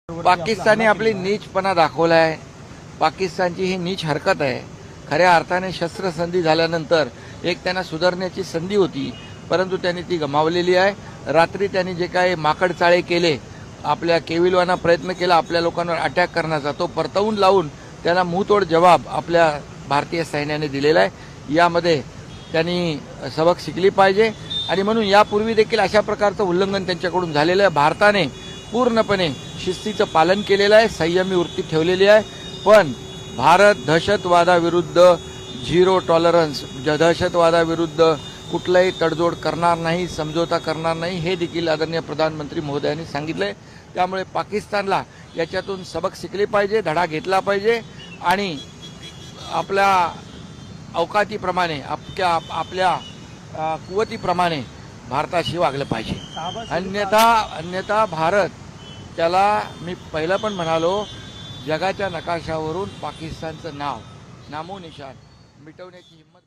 पाकिस्तानने आपली नीचपणा दाखवला आहे। पाकिस्तानची ही नीच हरकत आहे। खऱ्या अर्थाने शस्त्रसंधी झाल्यानंतर एक त्यांना सुधारण्याची संधी होती, परंतु त्यांनी ती गमावलेली आहे। रात्री त्यांनी जे काही माकडचाळे केले, आपल्या केविलवाना प्रयत्न केला आपल्या लोकांवर अटॅक करण्याचा, तो परतवून लावून त्याला मुंहतोड जवाब आपल्या भारतीय सैन्याने दिलेला आहे। यामध्ये त्यांनी सबक शिकली पाहिजे आणि म्हणून यापूर्वी देखील अशा प्रकारचं उल्लंघन त्यांच्याकडून झालेलं आहे। भारताने पूर्णपणे शिस्तीचं पालन केलेलं आहे, संयमी वृत्ती ठेवलेली आहे, पण भारत दहशतवादाविरुद्ध झिरो टॉलरन्स, दहशतवादाविरुद्ध कुठलाही तडजोड करणार नाही, समझोता करणार नाही, हे देखील आदरणीय प्रधानमंत्री महोदयांनी सांगितलंय। त्यामुळे पाकिस्तानला याच्यातून सबक शिकले पाहिजे, धडा घेतला पाहिजे आणि आपल्या अवकातीप्रमाणे आपल्या कुवतीप्रमाणे भारताशी वागलं पाहिजे। अन्यथा भारत, त्याला मी पहिलं पण म्हणालो, जगाच्या नकाशावरून पाकिस्तानचं नामोनिशाण मिटवण्याची हिंमत